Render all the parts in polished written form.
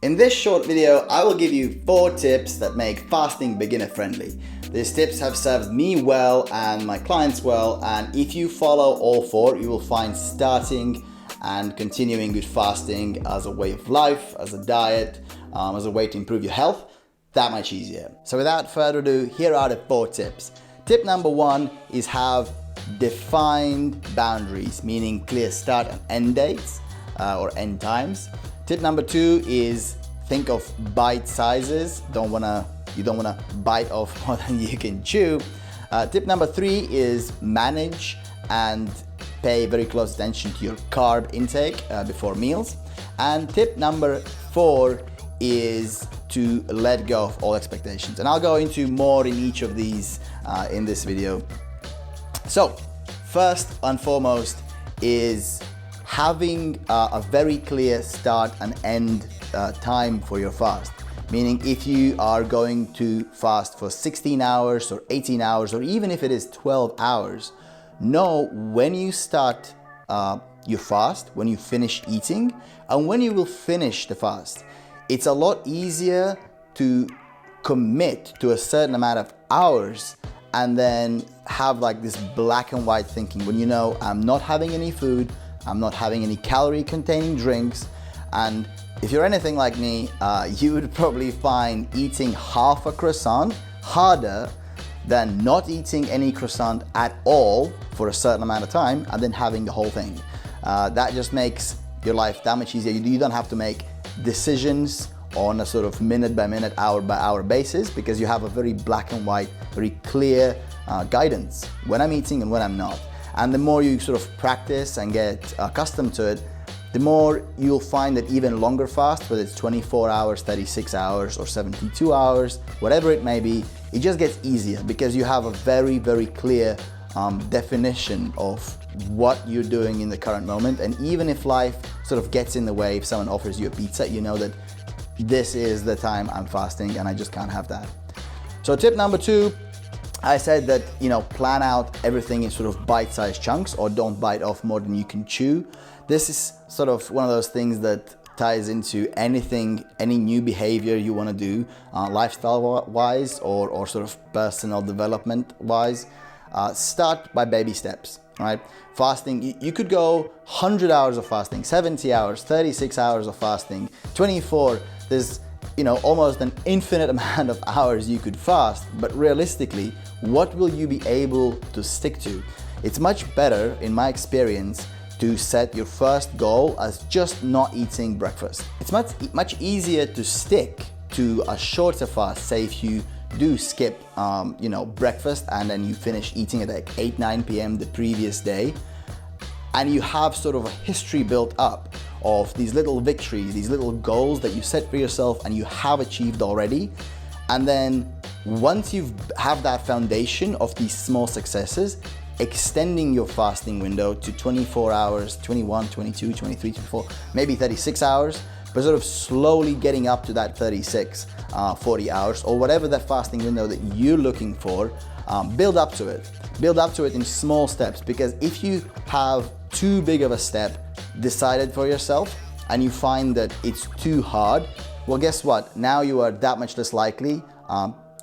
In this short video, I will give you 4 tips that make fasting beginner friendly. These tips have served me well and my clients well, and if you follow all 4, you will find starting and continuing with fasting as a way of life, as a diet, as a way to improve your health, that much easier. So without further ado, here are the 4 tips. Tip number 1 is have defined boundaries, meaning clear start and end dates or end times. Tip number 2 is think of bite sizes. You don't wanna bite off more than you can chew. Tip number 3 is manage and pay very close attention to your carb intake before meals. And tip number 4 is to let go of all expectations. And I'll go into more in each of these in this video. So first and foremost is having a very clear start and end time for your fast. Meaning if you are going to fast for 16 hours or 18 hours, or even if it is 12 hours, know when you start your fast, when you finish eating, and when you will finish the fast. It's a lot easier to commit to a certain amount of hours and then have like this black and white thinking when you know I'm not having any food, I'm not having any calorie containing drinks. And if you're anything like me, you would probably find eating half a croissant harder than not eating any croissant at all for a certain amount of time and then having the whole thing. That just makes your life that much easier. You don't have to make decisions on a sort of minute by minute, hour by hour basis, because you have a very black and white, very clear guidance when I'm eating and when I'm not. And the more you sort of practice and get accustomed to it, the more you'll find that even longer fast, whether it's 24 hours, 36 hours, or 72 hours, whatever it may be, it just gets easier because you have a very, very clear definition of what you're doing in the current moment. And even if life sort of gets in the way, if someone offers you a pizza, you know that this is the time I'm fasting and I just can't have that. So tip number 2, I said that, plan out everything in sort of bite-sized chunks, or don't bite off more than you can chew. This is sort of one of those things that ties into anything, any new behavior you want to do, lifestyle-wise or sort of personal development-wise. Start by baby steps, right? Fasting, you could go 100 hours of fasting, 70 hours, 36 hours of fasting, 24. There's almost an infinite amount of hours you could fast, but realistically, what will you be able to stick to? It's much better, in my experience, to set your first goal as just not eating breakfast. It's much easier to stick to a shorter fast. Say if you do skip, breakfast and then you finish eating at like 8-9 p.m. the previous day, and you have sort of a history built up of these little victories, these little goals that you set for yourself and you have achieved already. And then once you have that foundation of these small successes, extending your fasting window to 24 hours, 21, 22, 23, 24, maybe 36 hours, but sort of slowly getting up to that 36, 40 hours, or whatever that fasting window that you're looking for, build up to it. Build up to it in small steps, because if you have too big of a step decided for yourself and you find that it's too hard, well, guess what? Now you are that much less likely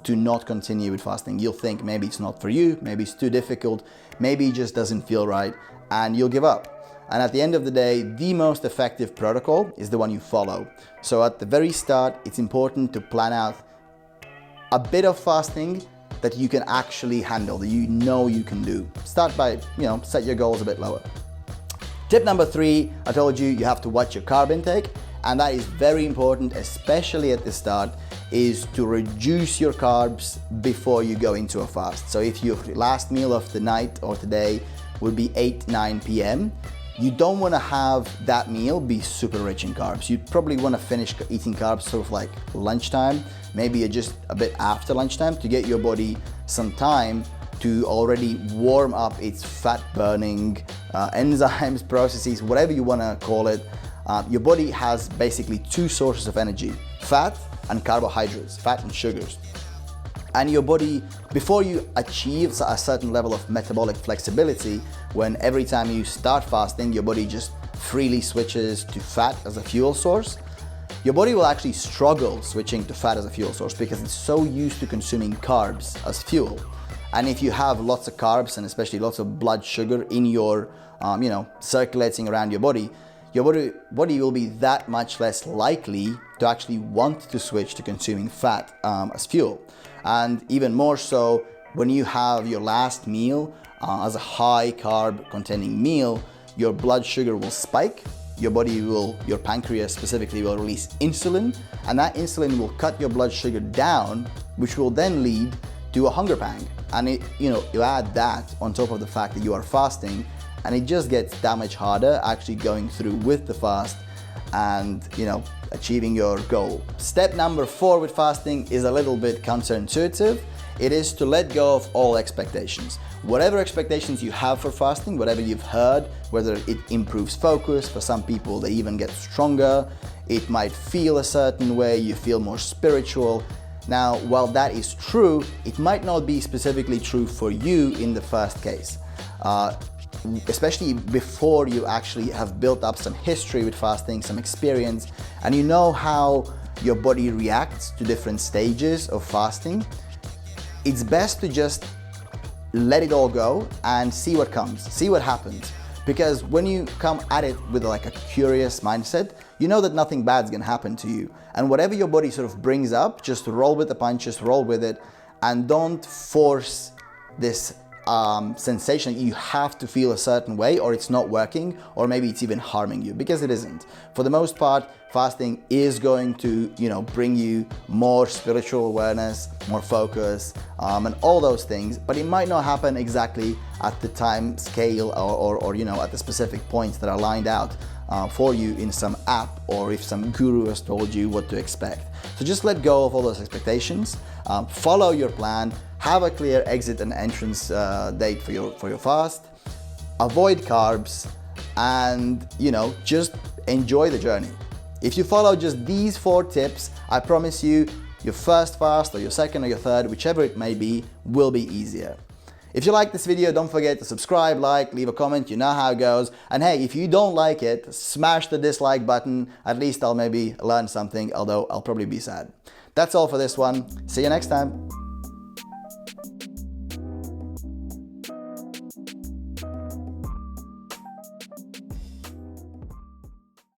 to not continue with fasting. You'll think maybe it's not for you, maybe it's too difficult, maybe it just doesn't feel right, and you'll give up. And at the end of the day, the most effective protocol is the one you follow. So at the very start, it's important to plan out a bit of fasting that you can actually handle, that you know you can do. Start by, set your goals a bit lower. Tip number 3, I told you, you have to watch your carb intake, and that is very important, especially at the start, is to reduce your carbs before you go into a fast. So if your last meal of the night or today would be 8-9 p.m., you don't want to have that meal be super rich in carbs. You'd probably want to finish eating carbs sort of like lunchtime, maybe just a bit after lunchtime, to get your body some time to already warm up its fat burning enzymes, processes, whatever you want to call it. Your body has basically 2 sources of energy: fat and carbohydrates, fat and sugars. And your body, before you achieve a certain level of metabolic flexibility, when every time you start fasting, your body just freely switches to fat as a fuel source, your body will actually struggle switching to fat as a fuel source because it's so used to consuming carbs as fuel. And if you have lots of carbs and especially lots of blood sugar in your, circulating around your body will be that much less likely to actually want to switch to consuming fat as fuel. And even more so, when you have your last meal as a high carb containing meal, your blood sugar will spike. Your pancreas specifically will release insulin, and that insulin will cut your blood sugar down, which will then lead to a hunger pang. And you add that on top of the fact that you are fasting, and it just gets that much harder actually going through with the fast and achieving your goal. Step number 4 with fasting is a little bit counterintuitive. It is to let go of all expectations. Whatever expectations you have for fasting, whatever you've heard, whether it improves focus, for some people they even get stronger, it might feel a certain way, you feel more spiritual. Now, while that is true, it might not be specifically true for you in the first case. Especially before you actually have built up some history with fasting, some experience, and you know how your body reacts to different stages of fasting, it's best to just let it all go and see what comes, see what happens. Because when you come at it with like a curious mindset, you know that nothing bad's gonna happen to you. And whatever your body sort of brings up, just roll with the punches, roll with it, and don't force this sensation you have to feel a certain way, or it's not working, or maybe it's even harming you, because it isn't. For the most part, fasting is going to bring you more spiritual awareness, more focus, and all those things, but it might not happen exactly at the time scale or at the specific points that are lined out for you in some app, or if some guru has told you what to expect. So just let go of all those expectations, follow your plan, have a clear exit and entrance date for your fast, avoid carbs, and just enjoy the journey. If you follow just these 4 tips, I promise you, your first fast or your second or your third, whichever it may be, will be easier. If you like this video, don't forget to subscribe, like, leave a comment, you know how it goes. And hey, if you don't like it, smash the dislike button. At least I'll maybe learn something, although I'll probably be sad. That's all for this one. See you next time.